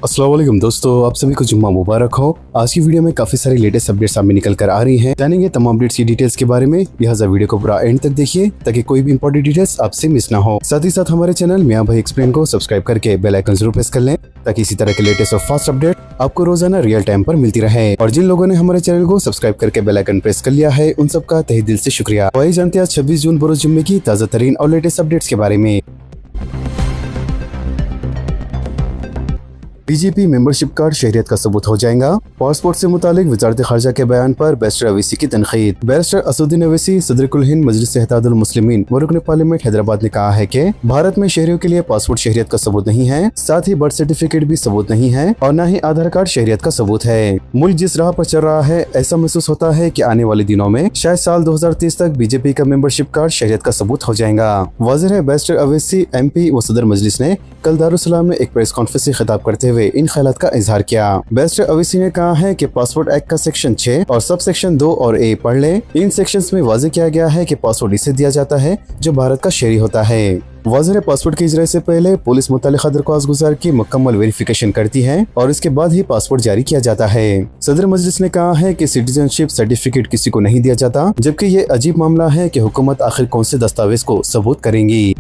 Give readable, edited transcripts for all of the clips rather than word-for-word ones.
अस्सलाम वालेकुम दोस्तों, आप सभी को जुम्मा मुबारक हो। आज की वीडियो में काफी सारी लेटेस्ट अपडेट्स सामने निकल कर आ रही हैं। जानेंगे तमाम अपडेट्स की डिटेल्स के बारे में, लिहाजा वीडियो को पूरा एंड तक देखिए ताकि कोई भी इंपॉर्टेंट डिटेल्स आपसे मिस ना हो। साथ ही साथ हमारे चैनल मियां भाई एक्सप्लेन को सब्सक्राइब करके बेल आइकन जरूर प्रेस कर लें ताकि इसी तरह के लेटेस्ट और फास्ट अपडेट आपको रोजाना रियल टाइम पर मिलती रहे। और जिन लोगों ने हमारे चैनल को सब्सक्राइब करके बेल आइकन प्रेस कर लिया है, उन सबका तहे दिल से शुक्रिया। वही जानते हैं आज 26 जून बरोज जुम्मे की ताज़ा तरीन और लेटेस्ट अपडेट्स के बारे में। बीजेपी मेंबरशिप कार्ड शहरियत का सबूत हो जाएगा। पासपोर्ट से मुतालिक वजारत खारजा के बयान पर बैरिस्टर अवैसी की तनकीद। बैरिस्टर असदुद्दीन अवैसी सदर कुल हिंद मजलिस इत्तेहादुल मुस्लिमीन व रुकन पार्लियामेंट हैदराबाद ने कहा है कि भारत में शहरियों के लिए पासपोर्ट शहरियत का सबूत नहीं है, साथ ही बर्थ सर्टिफिकेट भी सबूत नहीं है और न ही आधार कार्ड शहरियत का सबूत है। मुल्क जिस राह पर चल रहा है, ऐसा महसूस होता है कि आने वाले दिनों में शायद साल 2030 तक बीजेपी का मेंबरशिप कार्ड शहरियत का सबूत हो जाएगा। वाज़ेह है, बैरिस्टर अवैसी MP व सदर मजलिस ने कल दारुस्सलाम में एक प्रेस कॉन्फ्रेंस से खिताब करते हुए इन ख्यालात का इजहार किया। बैरिस्टर अवैसी ने कहा है कि पासपोर्ट एक्ट का सेक्शन 6 और सब सेक्शन 2 और A पढ़ ले। इन सेक्शंस में वाज़ेह किया गया है कि पासपोर्ट इसे दिया जाता है जो भारत का शहरी होता है। वाज़ेह पासपोर्ट के इजरा से पहले पुलिस मुतालिका दरख्वास्त गुजार की मुकम्मल वेरिफिकेशन करती है और इसके बाद ही पासपोर्ट जारी किया जाता है। सदर मजलिस ने कहा है कि सिटीजनशिप सर्टिफिकेट किसी को नहीं दिया जाता, जबकि ये अजीब मामला है कि हुकूमत आखिर कौन से दस्तावेज को सबूत करेंगी।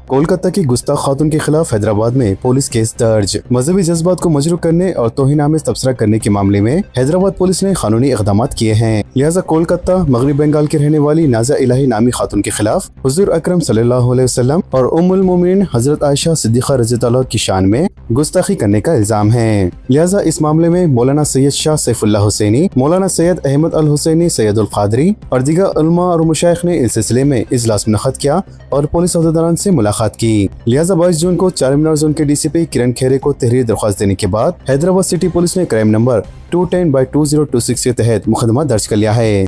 कोलकाता की गुस्ताख खातून के खिलाफ हैदराबाद में पुलिस केस दर्ज। मजहबी जज्बात को मजरूह करने और तौहीन-आमेज तबसरा करने के मामले में हैदराबाद पुलिस ने कानूनी इक़दामात किए हैं। लिहाजा कोलकाता मगरिब बंगाल की रहने वाली नाज़ा इलाही नामी खातून के खिलाफ हुज़ूर अकरम सल्लल्लाहु अलैहि वसल्लम और उम्मुल मोमिनीन हजरत आयशा सिद्दीक़ा रज़ियल्लाहु अन्हा की शान में गुस्ताखी करने का इल्जाम है। लिहाजा इस मामले में मौलाना सैयद शाह सैफुल्लाह हुसैनी, मौलाना सैयद अहमद अल हुसैनी सैयदुल क़ादरी और दीगर उलमा और मशाइख ने इस सिलसिले में इजलास मुनक़्क़द किया और पुलिस अहदेदारान से मुलाकात की। लिहाजा 22 जून को चारमीनार जोन के DCP किरण खेरे को तहरीरी दरख्वास्त देने के बाद हैदराबाद सिटी पुलिस ने क्राइम नंबर 210/2026 के तहत मुकदमा दर्ज कर लिया है।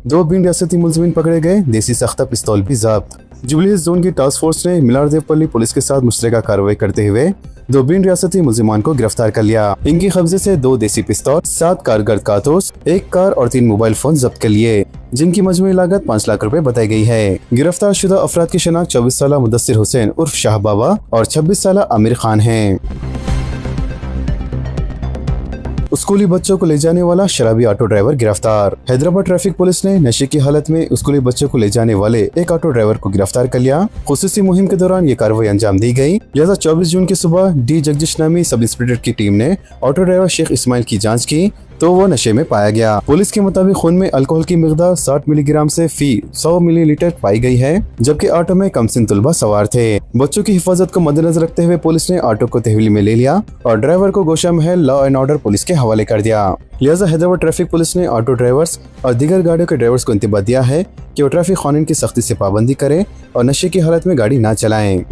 2 बिन रियासती मुलजिमीन पकड़े गए, देसी सख्ता पिस्तौल भी जब्त। जुबली हिल्स जोन की टास्क फोर्स ने मिलारदेवपल्ली पुलिस के साथ मुश्तरका कार्रवाई करते हुए 2 बिन रियासती मुलजिमान को गिरफ्तार कर लिया। इनकी कब्जे से 2 देसी पिस्तौल, 7 कारगर कारतूस, 1 कार और 3 मोबाइल फोन जब्त कर लिए, जिनकी मजमूई लागत 5 लाख रुपए बताई गई है। गिरफ्तार शुदा अफराद की शनाख्त 24 साला मुदस्सिर हुसैन उर्फ शाह बाबा और 26 साला आमिर खान है। स्कूली बच्चों को ले जाने वाला शराबी ऑटो ड्राइवर गिरफ्तार। हैदराबाद ट्रैफिक पुलिस ने नशे की हालत में स्कूली बच्चों को ले जाने वाले एक ऑटो ड्राइवर को गिरफ्तार कर लिया। खुसूसी मुहिम के दौरान ये कार्रवाई अंजाम दी गई। लिहाजा 24 जून की सुबह D जगदीश नामी सब इंस्पेक्टर की टीम ने ऑटो ड्राइवर शेख इस्माइल की जाँच की तो वो नशे में पाया गया। पुलिस के मुताबिक खून में अल्कोहल की मिकदार 60 मिलीग्राम से फी 100 मिलीलीटर पाई गई है, जबकि ऑटो में कमसिन तुलबा सवार थे। बच्चों की हिफाजत को मद्देनजर रखते हुए पुलिस ने ऑटो को तहवील में ले लिया और ड्राइवर को गोशा महल लॉ एंड ऑर्डर पुलिस के हवाले कर दिया। लिहाजा हैदराबाद ट्रैफिक पुलिस ने ऑटो ड्राइवर्स और दीगर गाड़ियों के ड्राइवर्स को इंतबाह दिया है कि वो ट्रैफिक कानून की सख्ती से पाबंदी करें और नशे की हालत में गाड़ी न चलाएं।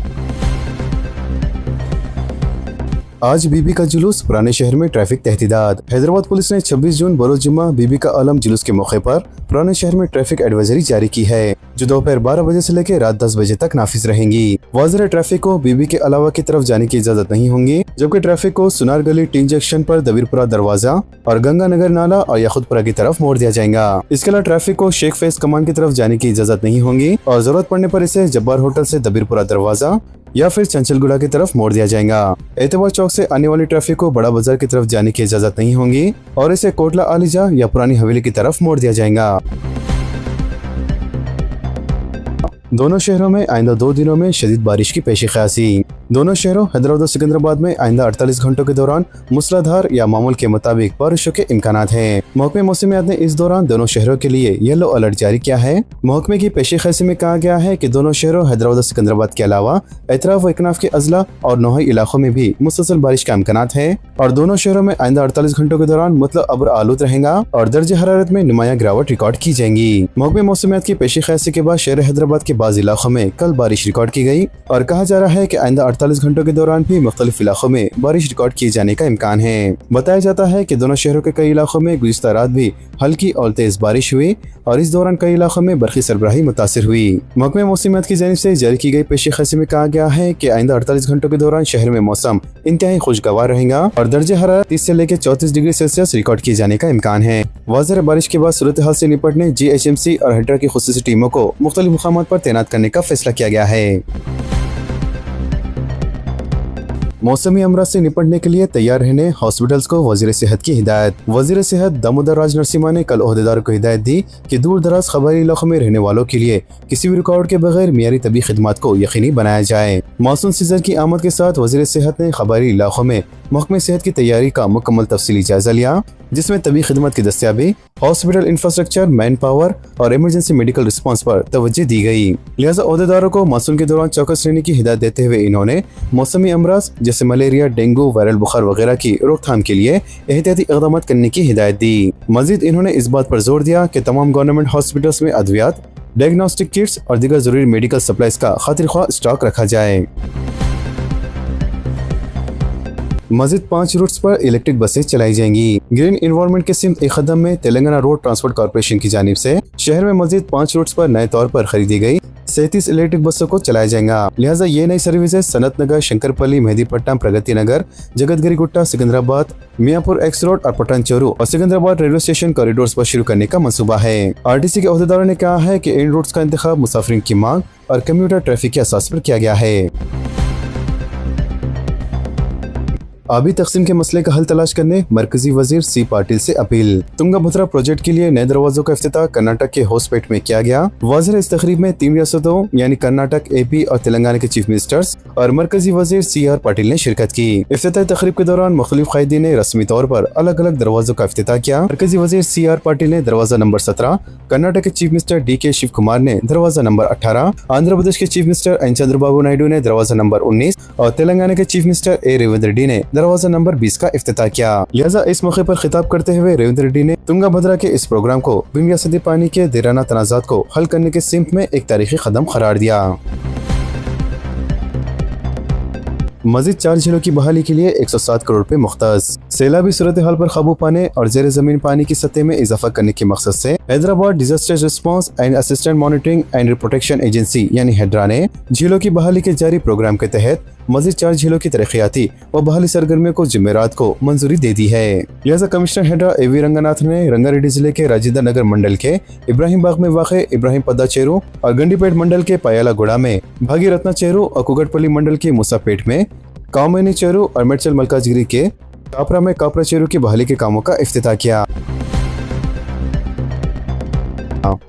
आज बीबी का जुलूस, पुराने शहर में ट्रैफिक तहदीदात। हैदराबाद पुलिस ने 26 जून बरोज जुम्मा बीबी का आलम जुलूस के मौके पर पुराने शहर में ट्रैफिक एडवाइजरी जारी की है, जो दोपहर 12 बजे से लेकर रात 10 बजे तक नाफिज रहेंगी। वाज़ेह ट्रैफिक को बीबी के अलावा की तरफ जाने की इजाजत नहीं होगी, जबकि ट्रैफिक को सुनार गली टी जंक्शन पर दबीरपुरा दरवाजा और गंगानगर नाला और याखुदपुरा की तरफ मोड़ दिया जाएगा। इसके अलावा ट्रैफिक को शेख फैज कमान की तरफ जाने की इजाजत नहीं होगी और जरूरत पड़ने पर इसे जब्बार होटल से दबीरपुरा दरवाजा या फिर चंचलगुड़ा की तरफ मोड़ दिया जाएगा। एतवार चौक से आने वाली ट्रैफिक को बड़ा बाजार की तरफ जाने की इजाजत नहीं होगी और इसे कोटला आलिजा या पुरानी हवेली की तरफ मोड़ दिया जाएगा। दोनों शहरों में आइंदा 2 दिनों में शदीद बारिश की पेशी ख्यासी। दोनों शहरों हैदराबाद और सिकंदराबाद में आइंदा 48 घंटों के दौरान मूसलाधार या मामूल के मुताबिक बारिशों के इम्कानात हैं। महकमे मौसमियात ने इस दौरान दोनों शहरों के लिए येलो अलर्ट जारी किया है। महकमे की पेशी ख्यासी में कहा गया है कि दोनों शहरों हैदराबाद और सिकंदराबाद के अलावा एतराफ व इकनाफ के अजला और नोहई इलाकों में भी मुसलसल बारिश का इम्कानात है और दोनों शहरों में आइंदा 48 घंटों के दौरान मतलब अब्र आलूद रहेगा और दर्जे हरारत में नुमाया गिरावट रिकॉर्ड की जाएंगी। महकमे मौसमियात की पेशी ख्यासी के बाद शहर हैदराबाद के बाज़ इलाकों में कल बारिश रिकॉर्ड की गई और कहा जा रहा है कि आइंदा 48 घंटों के दौरान भी मुख्तलिफ इलाकों में बारिश रिकॉर्ड किए जाने का इम्कान है। बताया जाता है कि दोनों शहरों के कई इलाकों में गुज़िश्ता रात भी हल्की और तेज बारिश हुई और इस दौरान कई इलाकों में बरक़ी सरबराही मुतासिर हुई। महकमे मौसमियात की जानिब से जारी की गई पेशी में कहा गया है कि आइंदा 48 घंटों के दौरान शहर में मौसम इंतहाई खुशगवार रहेगा और दर्जे हरारत 30 से लेकर 34 डिग्री सेल्सियस रिकॉर्ड किए जाने का इम्कान है। वाज़ेह बारिश के बाद सूरत हाल से निपटने GHMC और हेड्रा की खुसूसी टीमों को मुख्तलिफ मुकामात पर तैनात करने का फैसला किया गया है। मौसमी अमराज से निपटने के लिए तैयार रहने हॉस्पिटल्स को वज़ीर सेहत की हिदायत। वज़ीर सेहत दामोदर राज नरसिम्हा ने कल ओहदेदारों को हिदायत दी कि दूर दराज क़बायली इलाकों में रहने वालों के लिए किसी भी रुकावट के बगैर मियारी तबी खिदमात को यकीनी बनाया जाए। मानसून सीजन की आमद के साथ वज़ीर सेहत ने क़बायली इलाकों में महकमे सेहत की तैयारी का मुकम्मल तफसीली जायजा लिया, जिसमें तबी खिदमत की दस्तियाबी, हॉस्पिटल इंफ्रास्ट्रक्चर, मैन पावर और इमरजेंसी मेडिकल रिस्पांस पर तवज्जो दी गई। लिहाजा ओहदेदारों को मानसून के दौरान चौकस रहने की हिदायत देते हुए इन्होंने मौसमी अमराज जैसे मलेरिया, डेंगू, वायरल बुखार वगैरह की रोकथाम के लिए एहतियाती इक़दाम करने की हिदायत दी। मजीद इन्होंने इस बात पर जोर दिया कि तमाम गवर्नमेंट हॉस्पिटल्स में अद्वियात, डायग्नोस्टिक किट्स और दीगर जरूरी मेडिकल सप्लाईज का खातिर ख्वाह स्टॉक रखा जाए। मजीद 5 रूट्स पर इलेक्ट्रिक बसें चलाई जाएंगी। ग्रीन एनवायरनमेंट के सिमत एक कदम में तेलंगाना रोड ट्रांसपोर्ट कॉर्पोरेशन की जानिब से शहर में मजीद 5 रूट्स पर नए तौर पर खरीदी गई 37 इलेक्ट्रिक बसों को चलाया जाएगा। लिहाजा ये नई सर्विसेज सनत नगर, शंकरपल्ली, मेहदीपट्टनम, प्रगति नगर, जगतगिरी गुट्टा, सिकंदराबाद, मियापुर एक्स रोड और पठान चोरू और सिकंदराबाद रेलवे स्टेशन कॉरिडोर्स पर शुरू करने का मंसूबा है। RTC के ओहदेदारों ने कहा है कि इन रूट्स का इंतखाब मुसाफिरीन की मांग और कम्यूटर ट्रैफिक के असास पर किया गया है। आबी तकसीम के मसले का हल तलाश करने मरकजी वजीर C पाटिल से अपील। तुंगाभद्रा प्रोजेक्ट के लिए नए दरवाजों का इफ्तिताह कर्नाटक के होस्पेट में किया गया। वाज़ेह इस तकरीब में 3 रियासतों यानी कर्नाटक, AP और तेलंगाना के चीफ मिनिस्टर्स और मरकजी वजीर CR पाटिल ने शिरकत की। इफ्तिताही तकरीब के दौरान मुख्तलिफ कायदीन ने रस्मी तौर पर अलग अलग दरवाजों का इफ्तिताह किया। मरकजी वजीर CR पाटिल ने दरवाजा नंबर 17, कर्नाटक के chief minister DK Shiva Kumar ने दरवाजा नंबर 18, आंध्र प्रदेश के chief minister N Chandrababu Naidu ने दरवाजा नंबर 19 और तेलंगाना के chief minister A Revanth Reddy ने दरवाजा नंबर 20 का इफ्तिताह किया। लिहाजा इस मौके पर खिताब करते हुए रेवंत रेड्डी ने तुंगाभद्रा के इस प्रोग्राम को बिन रियासती पानी के देराना तनाज़ात को हल करने के सिमत में एक तारीखी कदम करार दिया। मजीद 4 झीलों की बहाली के लिए 107 करोड़ रुपए मुख्तस। सैलाबी सूरत हाल पर काबू पाने और जेर जमीन पानी की सतह में इजाफा करने के मकसद से Hyderabad disaster response and assistant monitoring and protection agency यानी हेड्रा ने झीलों की बहाली के जारी प्रोग्राम के तहत मजीद 4 झीलों की तरक्याती व बहाली सरगर्मियों को जुमेरात को मंजूरी दे दी है। लिहाजा कमिश्नर हेड्रा AV रंगनाथ ने रंगारेड्डी जिले के राजेंद्र नगर मंडल के इब्राहिम बाग में वाक़े इब्राहिम पद्दा चेरू और गंडीपेट मंडल के पायालागुड़ा में भागीरत्ना चेरू और कुगटपल्ली मंडल के मूसापेट में कामैनी चेरू और मेडचल मलकाजगिरी के कापरा में कापरा चेरू की बहाली के कामों का इफ्तिताह किया।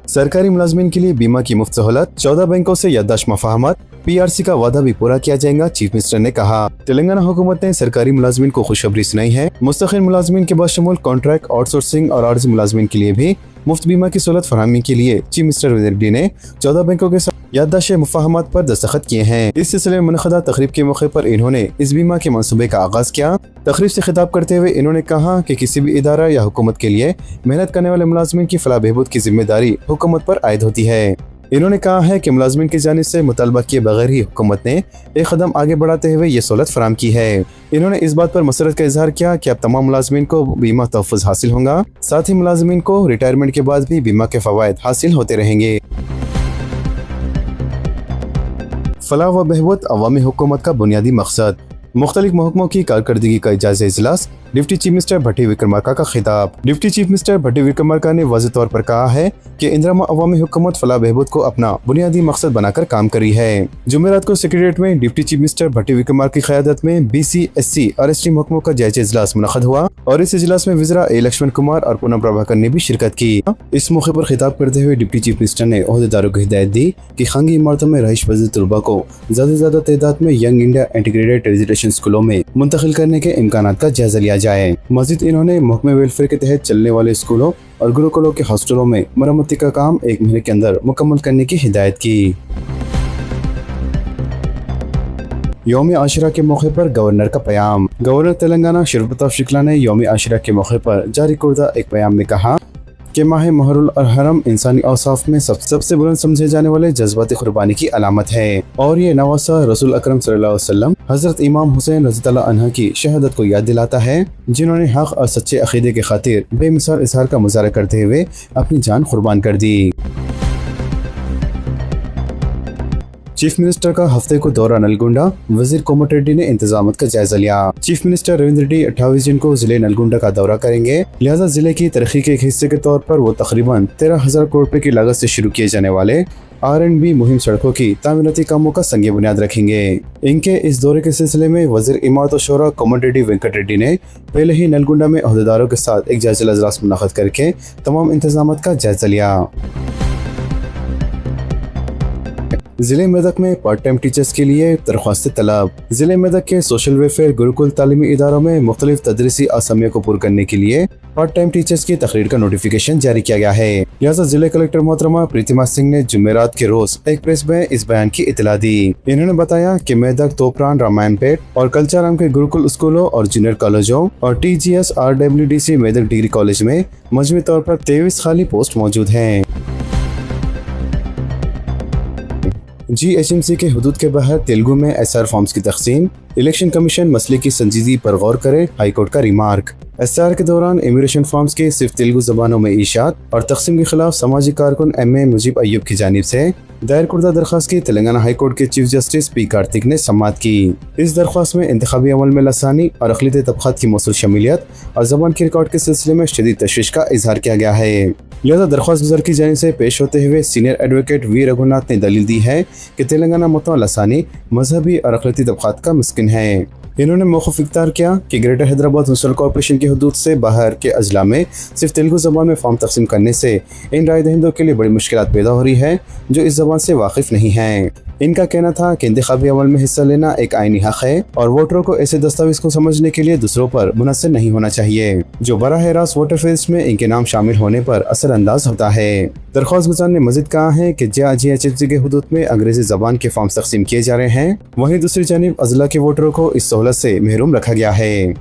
सरकारी मुलाजमीन के लिए बीमा की मुफ्त सहूलत, 14 बैंकों से याददाश्त मफाहमत, PRC का वादा भी पूरा किया जाएगा, चीफ मिनिस्टर ने कहा। तेलंगाना हुकूमत ने सरकारी मुलाजमीन को खुशखबरी सुनाई है। मुस्तकिल मुलाजमीन के बाशमूल कॉन्ट्रैक्ट, आउटसोर्सिंग और आर्जी मुलाजमीन के लिए भी मुफ्त बीमा की सहूलत फराहमी के लिए चीफ मिनिस्टर रेड्डी ने 14 बैंकों के साथ याददाश्त मुफाहमत पर दस्तखत किए हैं। इस सिलसिले में मुनक़दा तकरीब के मौके पर इन्होंने इस बीमा के मंसूबे का आगाज किया। तकरीब से खिताब करते हुए इन्होंने कहा कि किसी भी इदारा या हुकूमत के लिए मेहनत करने वाले मुलाजमीन की फलाह बहबूद की जिम्मेदारी हुकूमत पर आयद होती है। इन्होंने कहा है कि मुलाजमीन की जानिब से मुतालबा किए बगैर ही हुकूमत ने एक कदम आगे बढ़ाते हुए ये सहूलत फराहम की है। इन्होंने इस बात पर मसरत का इजहार किया कि अब तमाम मुलाजमीन को बीमा तहफ़्फ़ुज़ हासिल होगा, साथ ही मुलाजमीन को रिटायरमेंट के बाद भी बीमा के फ़वाइद हासिल होते रहेंगे। फलाह व बहबूद अवामी हुकूमत का बुनियादी मकसद। मुख्तलिफ महकमों की कारकर्दगी का जायजा इजलास, डिप्टी चीफ मिनिस्टर भट्टी विक्रमार्का का खिताब। डिप्टी चीफ मिनिस्टर भट्टी विक्रमार्का ने वाज़ेह तौर पर कहा है कि इंदिरा अवामी हुकूमत फलाह बहबूद को अपना बुनियादी मकसद बनाकर काम कर रही है। जुमेरात को सेक्रेटेरिएट में डिप्टी चीफ मिनिस्टर भट्टी विक्रमार्का की क़यादत में BC, SC और ST महकमों का जायजा इजलास मुनक़द हुआ और इस इजलास में वज़ीरा A लक्ष्मण कुमार और पूनम प्रभाकर ने भी शिरकत की। इस मौके पर खिताब करते हुए डिप्टी चीफ मिनिस्टर ने ओहदेदारों को हिदायत दी कि खानगी इमारतों में रहाइश पज़ीर तलबा को ज़्यादा से ज़्यादा तादाद में यंग इंडिया इंटीग्रेटेड रेजिडेंशियल स्कूलों में मुंतकिल करने के इम्कानात का जायजा लिया जाए। मज़ीद इन्होंने महकमे वेलफेयर के तहत चलने वाले स्कूलों और गुरुकुलों के हॉस्टलों में मरम्मती का काम 1 महीने के अंदर मुकम्मल करने की हिदायत की। यौम आशुरा के मौके पर गवर्नर का बयान। गवर्नर तेलंगाना शिवप्रताप शुक्ला ने यौम आशुरा के मौके पर जारी करदा एक बयान में कहा कि माह मुहर्रम और हरम इंसानी औसाफ में सबसे बुलंद समझे जाने वाले जज्बात कुर्बानी की अलामत है और ये नवासा रसूल अकरम सल्लल्लाहु अलैहि वसल्लम हजरत इमाम हुसैन रज़ियल्लाहु अन्हु की शहादत को याद दिलाता है, जिन्होंने हक और सच्चे अकीदे के खातिर बेमिसाल इजहार का मुजाहरा करते हुए अपनी जान कुर्बान कर दी। चीफ मिनिस्टर का हफ्ते को दौरा नलगुंडा, वजीर कोमट रेड्डी ने इंतजामात का जायजा लिया। चीफ मिनिस्टर रविंद्र रेड्डी 28 जून को जिले नलगुंडा का दौरा करेंगे, लिहाजा जिले की तरक्की के एक हिस्से के तौर पर वो तकरीबन 13,000 करोड़ रुपए की लागत से शुरू किए जाने वाले R&B मुहिम सड़कों की तामीराती कामों का संग बुनियाद रखेंगे। इनके इस दौरे के सिलसिले में वजीर इमारत और शोरा कोमट रेड्डी वेंकट रेड्डी ने पहले ही नलगुंडा में अहदेदारों के साथ एक जायजा इजलास मुनअक्किद करके तमाम इंतजामात का जायजा लिया। जिले मेदक में पार्ट टाइम टीचर्स के लिए दरख्वास्त तलब। जिले मेदक के सोशल वेलफेयर गुरुकुल तालीमी इदारों में मुख्तलिफ तदरीसी आसामियों को पूरा करने के लिए पार्ट टाइम टीचर्स की तकरीर का नोटिफिकेशन जारी किया गया है। लिहाजा जिले कलेक्टर मोहतरमा प्रीतिमा सिंह ने जुमेरात के रोज एक प्रेस में इस बयान की इतला दी। इन्होंने बताया कि मेदक, तोपरान, रामायणपेट और कल्चाराम के गुरुकुल स्कूलों और जूनियर कॉलेजों और TGS RWDC Medak degree college में मजमूई तौर पर 23 खाली पोस्ट मौजूद हैं। GHMC के हुदूद के बाहर तेलुगु में SR फॉर्म्स की तकसीम, इलेक्शन कमीशन मसले की संजीदगी पर गौर करे, हाईकोर्ट का रिमार्क। SR के दौरान इमिग्रेशन फॉर्म्स के सिर्फ तेलुगु जबानों में ईशात और तकसीम के खिलाफ समाजी कारकुन MA मुजीब अय्यूब की जानिब से दायर कुर्दा दरख्वास्त की तेलंगाना हाई कोर्ट के चीफ जस्टिस P कार्तिक ने समाअत की। इस दरख्वास्त में इंतखाबी अमल में लसानी और अक़लियती तबक़ात की मौसूल शमूलियत और जबान के रिकॉर्ड के सिलसिले में शदीद तशवीश का इजहार किया गया है। लिहाजा दरख्वास्त गुज़र की जानिब से पेश होते हुए सीनियर एडवोकेट वी रघुनाथ ने दलील दी है कि तेलंगाना मुतवा लसानी मजहबी और अक़लियती तबक़ात का मिस्किन है। इन्होंने मौक़िफ़ इख्तियार किया कि ग्रेटर हैदराबाद म्युनिसिपल कॉर्पोरेशन की हदूद से बाहर के अजला में सिर्फ तेलुगु ज़बान में फॉर्म तकसीम करने से इन राय दहिंदों के लिए बड़ी मुश्किलात पैदा हो रही है जो इस ज़बान से वाकिफ़ नहीं हैं। इनका कहना था कि इंतखाबी अमल में हिस्सा लेना एक आईनी हक है और वोटरों को ऐसे दस्तावेज को समझने के लिए दूसरों पर मुनस्सिर नहीं होना चाहिए जो बराह रास्त वोटर फेस्ट में इनके नाम शामिल होने पर असरअंदाज होता है। दरख्वास्त गुज़ार ने मज़ीद कहा है कि GHMC के हुदूद में अंग्रेजी ज़बान के फॉर्म तकसीम किए जा रहे हैं, वहीं दूसरी जानिब अजला के वोटरों को इस सहूलत से महरूम रखा गया है।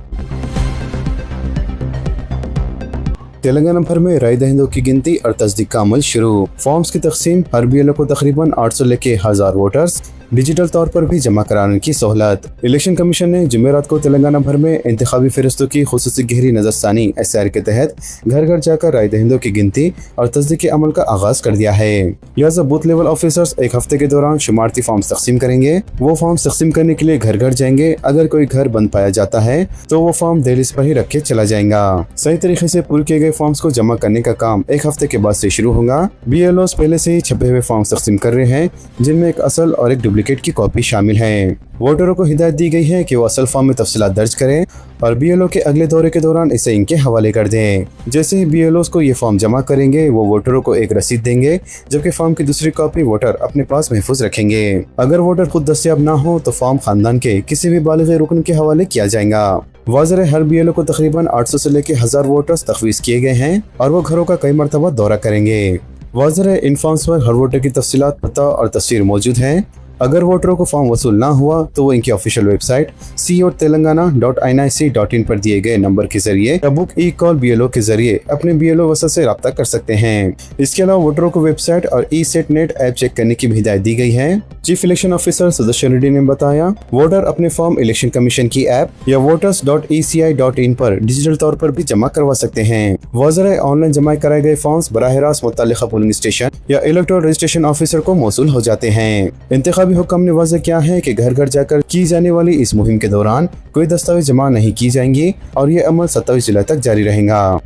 तेलंगाना भर में राय दहिंदों की गिनती और तस्दीक का अमल शुरू। फॉर्म्स की तकसीम, हर BLO को तकरीबन 800 लेके 1000 वोटर्स डिजिटल तौर पर भी जमा कराने की सहूलत। इलेक्शन कमीशन ने जुमेरात को तेलंगाना भर में इंतखाबी फहरिस्तों की खुसूसी गहरी नजरसानी SR के तहत घर घर जाकर राय दहिंदों की गिनती और तस्दीक के अमल का आगाज कर दिया है। लिहाजा बूथ लेवल ऑफिसर्स एक हफ्ते के दौरान शुमारती फॉर्म्स तकसीम करेंगे। वो फॉर्म्स तकसीम करने के लिए घर घर जाएंगे। अगर कोई घर बंद पाया जाता है तो वो फॉर्म दहलीज पर ही रख के चला जाएगा। सही तरीके से पूरे किए गए फॉर्म्स को जमा करने का काम एक हफ्ते के बाद से शुरू होगा। BLOs पहले से ही छपे हुए फॉर्म्स तकसीम कर रहे हैं, जिनमें एक असल और एक डुप्लीकेट की कॉपी शामिल है। वोटरों को हिदायत दी गई है कि वो असल फॉर्म में तफसीलात दर्ज करें और BLO के अगले दौरे के दौरान इसे इनके हवाले कर दें। जैसे ही BLOs को ये फॉर्म जमा करेंगे वो वोटरों को एक रसीद देंगे, जबकि फॉर्म की दूसरी कॉपी वोटर अपने पास महफूज रखेंगे। अगर वोटर खुद दस्तियाब ना हो तो फॉर्म खानदान के किसी भी बालिग रुकन के हवाले किया जाएगा। वाज़ेह है, हर BLO को तकरीबन 800 से लेकर 1000 वोटर्स तखवीज़ किए गए हैं और वो घरों का कई मरतबा दौरा करेंगे। वाज़ेह है, इन फॉर्म्स पर हर वोटर की तफसीलात, पता और तस्वीर मौजूद हैं। अगर वोटरों को फॉर्म वसूल ना हुआ तो वो इनकी ऑफिशियल वेबसाइट co.telangana.nic.in पर दिए गए नंबर के जरिए या बुक ई-कॉल BLO के जरिए अपने BLO वसत से रब्ता कर सकते हैं। इसके अलावा वोटरों को वेबसाइट और ESET.net ऐप चेक करने की भी हिदायत दी गई है। Chief election officer Sudarshan Reddy ने बताया, वोटर अपने फॉर्म इलेक्शन कमीशन की ऐप या voters.eci.in पर डिजिटल तौर पर भी जमा करवा सकते हैं। वाज़ेह है, ऑनलाइन जमा कराए गए फॉर्म्स बराह रास्त मुतल्लिका पोलिंग स्टेशन या इलेक्टोरल रजिस्ट्रेशन ऑफिसर को मौसूल हो जाते हैं। इंतखाबी हुक्म ने वाज़ेह किया है कि घर घर जाकर की जाने वाली इस मुहिम के दौरान कोई दस्तावेज जमा नहीं की जाएंगी और ये अमल 27 जुलाई तक जारी रहेगा।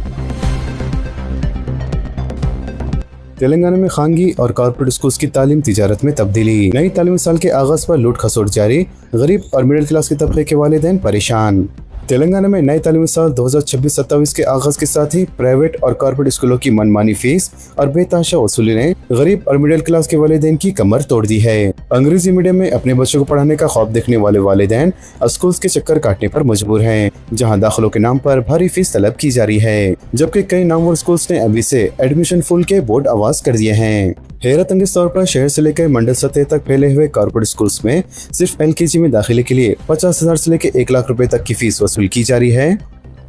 तेलंगाना में खानगी और कॉर्पोरेट स्कूल्स की तालीम तिजारत में तब्दीली। नई तालीमी साल के आगाज पर लूट खसोट जारी, गरीब और मिडिल क्लास के तबके के वालिदैन परेशान। तेलंगाना में नए तालीमी साल 2026-27 के आगाज के साथ ही प्राइवेट और कॉर्पोरेट स्कूलों की मनमानी फीस और बेतहाशा वसूली ने गरीब और मिडिल क्लास के वालिदैन की कमर तोड़ दी है। अंग्रेजी मीडियम में अपने बच्चों को पढ़ाने का ख्वाब देखने वाले वालिदैन स्कूल्स के चक्कर काटने पर मजबूर हैं, जहां दाखिलों के नाम पर भारी फीस तलब की जा रही है, जबकि कई नामवर स्कूल्स ने अभी से एडमिशन फुल के बोर्ड आवाज कर दिए हैं। हैरत अंगेज तौर पर शहर से लेकर मंडल सतह तक फैले हुए कॉर्पोरेट स्कूल्स में सिर्फ LKG में दाखिले के लिए 50,000 से लेकर 1 लाख रुपए तक की फीस वसूल की जा रही है।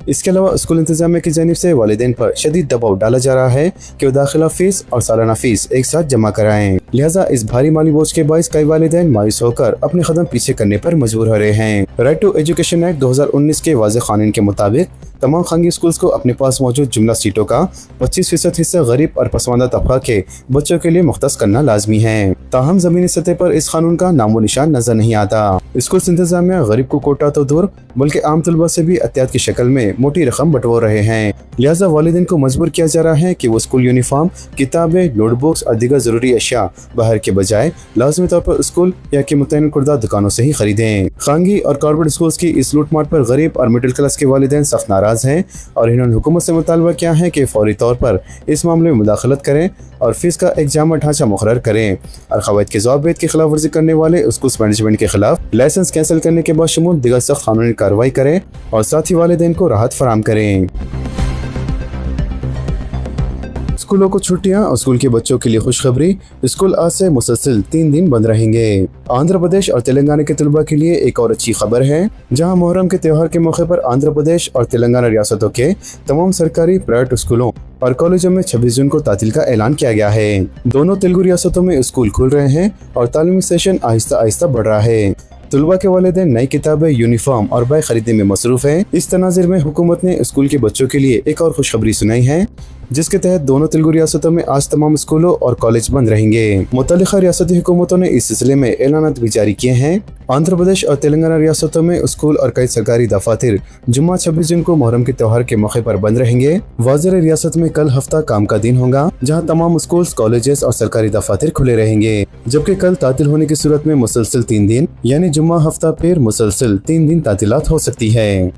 इसके अलावा स्कूल इंतजामिया की जानिब से वालिदैन पर शदीद दबाव डाला जा रहा है कि वो दाखिला फीस और सालाना फीस एक साथ जमा कराएं। लिहाजा इस भारी माली बोझ के बाइस कई वालिदैन मायूस होकर अपने कदम पीछे करने पर मजबूर हो रहे हैं। राइट टू एजुकेशन एक्ट 2019 के वाज़ेह कानून के मुताबिक तमाम खानगी स्कूल्स को अपने पास मौजूद जुमला सीटों का 25% हिस्सा गरीब और पसमानदा तबका के बच्चों के लिए मुख्तस करना लाजमी है। ताहम जमीनी सतह पर इस कानून का नामो निशान नजर नहीं आता। स्कूल इंतजामिया गरीब को कोटा तो दूर बल्कि आम तलबा से भी एहतियात की शक्ल में मोटी रकम बटोर रहे हैं। लिहाजा वालिदैन को मजबूर किया जा रहा है कि वो स्कूल यूनिफॉर्म, किताबें, नोटबुक्स और दीगर जरूरी अशिया बाहर के बजाय लाजमी तौर पर स्कूल या कि मुतय्यन कुर्दा दुकानों से ही खरीदें। खानगी और कॉर्पोरेट स्कूल्स की इस लूटमार पर गरीब और मिडिल क्लास के वालिदैन सख्त नाराज हैं और इन्होंने हुकूमत से मुतालबा किया है कि फौरी तौर पर इस मामले में मुदाखलत करें और फीस का एक जामा ढांचा मुकर्रर करें और क़वाइद के ज़वाबित की खिलाफ वर्जी करने वाले स्कूल मैनेजमेंट के खिलाफ लाइसेंस कैंसिल करने के बाशमूल दीगर सख्त कानूनी कार्रवाई करें और साथ ही वालिदैन को राहत फराहम करें। स्कूलों को छुट्टियां और स्कूल के बच्चों के लिए खुशखबरी, स्कूल आज से मुसलसल 3 दिन बंद रहेंगे। आंध्र प्रदेश और तेलंगाना के तलबा के लिए एक और अच्छी खबर है, जहां मुहर्रम के त्यौहार के मौके पर आंध्र प्रदेश और तेलंगाना रियासतों के तमाम सरकारी प्राइवेट स्कूलों और कॉलेजों में 26 जून को तातील का ऐलान किया गया है। दोनों तेलुगु रियासतों में स्कूल खुल रहे हैं और तालीमी सेशन आहिस्ता आहिस्ता बढ़ रहा है। तलबा के वालिदैन नई किताबें, यूनिफॉर्म और बैग खरीदने में मसरूफ है। इस तनाज़ुर में हुकूमत ने स्कूल के बच्चों के लिए एक और खुशखबरी सुनाई है, जिसके तहत दोनों तेलुगु रियासतों में आज तमाम स्कूलों और कॉलेज बंद रहेंगे। मुतल्लिका रियासती हुकूमतों ने इस सिलसिले में ऐलानात भी जारी किए हैं। आंध्र प्रदेश और तेलंगाना रियासतों में स्कूल और कई सरकारी दफातर जुम्मा 26 जून को मुहर्रम के त्यौहार के मौके पर बंद रहेंगे। वाज़िर रियासत में कल हफ्ता काम का दिन होगा, जहां तमाम स्कूल, कॉलेजेस और सरकारी दफातर खुले रहेंगे, जबकि कल तातील होने की सूरत में मुसलसल 3 दिन यानी जुम्मा हफ्ता फिर मुसलसल 3 दिन तातीलात हो सकती है।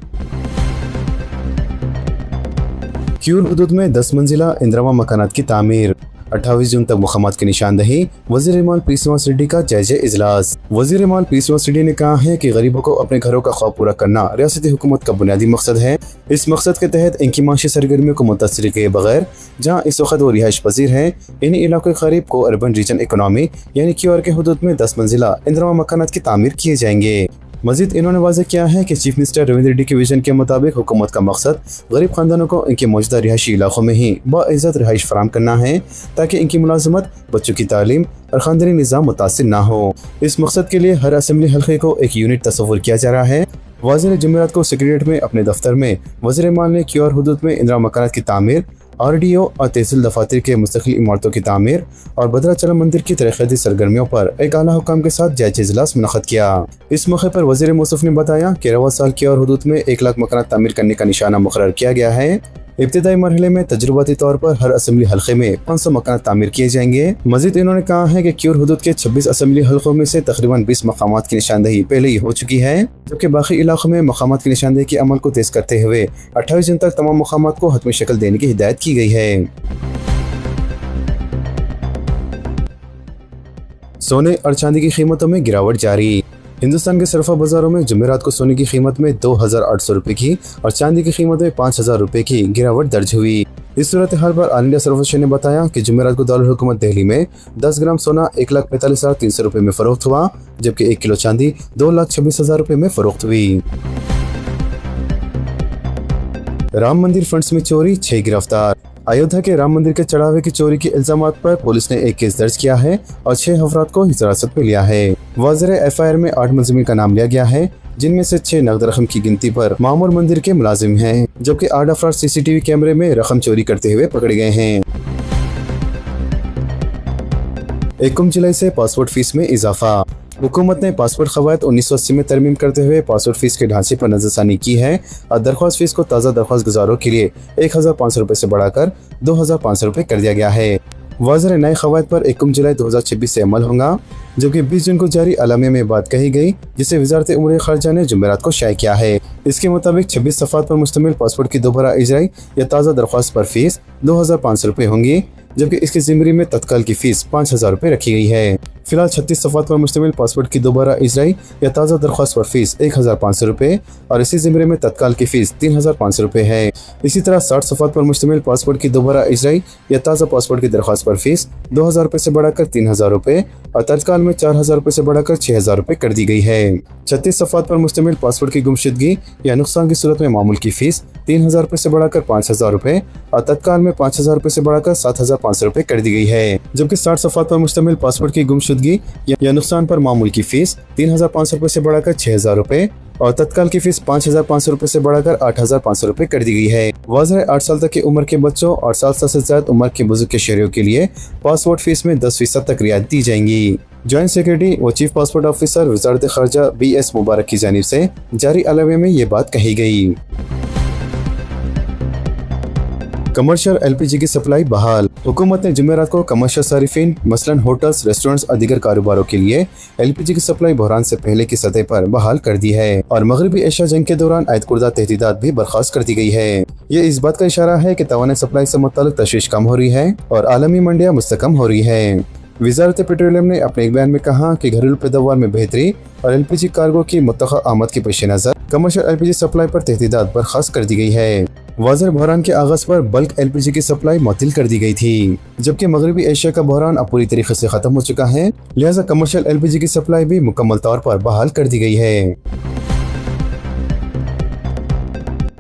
क्यूर हुदूद में 10 मंजिला इंदिरावा मकानात की तामीर, 28 जून तक मकामात की निशानदही। वज़ीर-ए-माल पी श्रीनिवास रेड्डी का जायजा इजलास। वज़ीर-ए-माल पी श्रीनिवास रेड्डी ने कहा है कि गरीबों को अपने घरों का ख्वाब पूरा करना रियासती हुकूमत का बुनियादी मकसद है। इस मकसद के तहत इनकी माशी सरगर्मियों को मुतासर किए बगैर जहाँ इस वक्त वो रिहाइश पजीर है, इन इलाकों के करीब को अर्बन रीजन इकोनॉमी यानी क्यूआर के हुदूद में 10 मंजिला इंदिरावा मकानात की तामीर किए जाएंगे। मजीद इन्होंने वाज़ेह किया है कि चीफ मिनिस्टर रविंद्र रेड्डी के विजन के मुताबिक हुकूमत का मकसद गरीब खानदानों को इनके मौजूदा रिहायशी इलाकों में ही बाइज़्ज़त रिहाइश फराहम करना है, ताकि इनकी मुलाजमत, बच्चों की तालीम और खानदानी निज़ाम मुतासिर ना हो। इस मकसद के लिए हर असेंबली हल्के को एक यूनिट तस्वुर किया जा रहा है। वाज़िर जुमेरात को सेक्रेटेरिएट में अपने दफ्तर में वज़ीर-ए-माल ने क्यूआर हुदूद में इंदिरा मकानात की तामीर, RDO और तहसील दफातर के मुस्तकिल इमारतों की तामीर और भद्राचलम मंदिर की तरक्याती सरगर्मियों पर एक आला हुकाम के साथ जायजा इजलास मुनक़्क़द किया। इस मौके पर वज़ीर मौसूफ ने बताया कि रवा साल क्यूआर हुदूद में 1 लाख मकानात तामीर करने का निशाना मुक़र्रर किया गया है। इब्तिदाई मरहले में तजुर्बाती तौर पर हर असेंबली हल्के में 500 मकानात तामीर किए जाएंगे। मजीद इन्होंने कहा है कि क्यूर हुदूद के 26 असेंबली हल्कों में से तकरीबन 20 मकामात की निशानदही पहले ही हो चुकी है, जबकि बाकी इलाकों में मकामात की निशानदही के अमल को तेज करते हुए 28 जून तक तमाम मकामात को हतमी शक्ल देने की हिदायत की गई है। सोने और चांदी की कीमतों में गिरावट जारी। हिंदुस्तान के सरफा बाजारों में जुमेरात को सोने की कीमत में 2,800 रुपए की और चांदी की कीमत में 5,000 रुपए की गिरावट दर्ज हुई। इस सूरत हाल पर ऑल इंडिया सर्वोच्च ने बताया कि जुमेरात को दारुल हुकूमत दिल्ली में 10 ग्राम सोना 1,45,300 रुपए में फरोख्त हुआ, जबकि 1 किलो चांदी 2,26,000 रुपए में फरोख्त हुई। राम मंदिर फंड्स में चोरी, 6 गिरफ्तार। अयोध्या के राम मंदिर के चढ़ावे की चोरी के इल्जामात पर पुलिस ने एक केस दर्ज किया है और 6 अफराद को हिरासत में लिया है। वाज़ेह FIR में 8 मुलजिमीन का नाम लिया गया है, जिनमें से 6 नकद रकम की गिनती पर मामूर मंदिर के मुलाजिम हैं, जबकि 8 अफराद CCTV कैमरे में रकम चोरी करते हुए पकड़े गए हैं। 1 जुलाई से पासपोर्ट फीस में इजाफा। हुकूमत ने पासपोर्ट क़वायद 1980 में तरमीम करते हुए पासपोर्ट फीस के ढांचे पर नजरसानी की है और दरख्वास्त फीस को ताज़ा दरख्वास्त गुजारों के लिए 1,500 रुपये से बढ़ाकर 2,500 रुपये कर दिया गया है। वाज़ेह नए क़वायद पर 1 जुलाई 2026 से अमल होगा, जबकि 20 जून को जारी अलामिया में बात कही गई, जिसे वज़ारत उमूर ख़ारिजा ने जुमेरात को शाया किया है। इसके मुताबिक 26 सफ़ात पर मुश्तमिल पासपोर्ट की दोबारा इजराई या ताज़ा दरख्वास्त पर फीस 2,500 रुपये होंगी, जबकि इसकी ज़िम्मेदारी में तत्काल की फीस 5,000 रुपये रखी गई है। फिलहाल 36 सफ़ात पर मुश्तमिल पासपोर्ट की दोबारा इजराई या ताज़ा दरख्वास्त पर फीस 1500 रुपये और इसी ज़िमरे में तत्काल की फीस 3500 रुपये है। इसी तरह 60 सफ़ात पर मुश्तमिल पासपोर्ट की दोबारा इजराई या ताज़ा पासपोर्ट की दरख्वास्त पर फीस 2000 रुपये से बढ़ाकर 3000 रुपये और तत्काल में 4000 रुपये से बढ़ाकर 6000 रुपये कर दी गई है। 36 सफ़ात पर मुश्तमिल पासपोर्ट की गुमशुदगी या नुकसान की सूरत में मामूल की फीस 3000 रुपये से बढ़ाकर 5000 रुपये और तत्काल में 5000 रुपये से बढ़ाकर 7500 रुपये कर दी गई है। जबकि 60 सफ़ात पर मुश्तमिल पासपोर्ट की गुमशुदगी या नुकसान पर मामूल की फीस 3500 रुपये से बढ़ाकर 6000 रुपये और तत्काल की फीस 5500 रुपये से बढ़ाकर 8500 रुपये कर दी गई है। वाज़ह है 8 साल तक की उम्र के बच्चों और 7 साल से ज्यादा उम्र के बुजुर्ग के शहरियों के लिए पासपोर्ट फीस में 10% तक रियायत दी जाएंगी। जॉइंट सेक्रेटरी व चीफ पासपोर्ट ऑफिसर वजारत खारजा BS मुबारक की जानिब से जारी अलवे में ये बात कही गई। कमर्शियल LPG की सप्लाई बहाल। हुकूमत ने जुमेरात को कमर्शियल सारिफिन मसलन होटल्स, रेस्टोरेंट्स और दीगर कारोबारों के लिए LPG की सप्लाई बहरान से पहले की सतह पर बहाल कर दी है और मगरबी एशिया जंग के दौरान आयद कुर्दा तहदीदात भी बर्खास्त कर दी गई है। ये इस बात का इशारा है कि तवाने सप्लाई से मुताल्लिक तशवीश कम हो रही है और आलमी मंडियाँ मुस्तकम हो रही है। वजारत पेट्रोलियम ने अपने एक बयान में कहा कि घरेलू पैदावार में बेहतरी और LPG कार्गो की मुतलका आमद के पेश नज़र कमर्शियल LPG सप्लाई पर तहदीदात बर्खास्त कर दी गई है। वाज़ह बहरान के आगाज पर बल्क LPG की सप्लाई मुअत्तल कर दी गई थी, जबकि मगरबी एशिया का बहरान अब पूरी तरीके से खत्म हो चुका है, लिहाजा कमर्शियल LPG की सप्लाई भी मुकम्मल तौर पर बहाल कर दी गई है।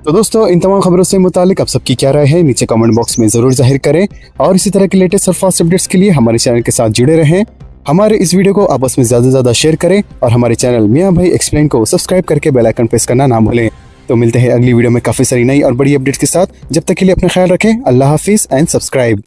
तो दोस्तों, इन तमाम खबरों से मुतालिक आप सबकी क्या राय है नीचे कमेंट बॉक्स में जरूर जाहिर करें और इसी तरह के लेटेस्ट और फास्ट अपडेट्स के लिए हमारे चैनल के साथ जुड़े रहें। हमारे इस वीडियो को आपस में ज्यादा से ज्यादा शेयर करें और हमारे चैनल मियां भाई एक्सप्लेन को सब्सक्राइब करके बेल आइकन प्रेस करना ना भूलें। तो मिलते हैं अगली वीडियो में काफी सारी नई और बड़ी अपडेट्स के साथ। जब तक के लिए अपना ख्याल रखें। अल्लाह हाफिज एंड सब्सक्राइब।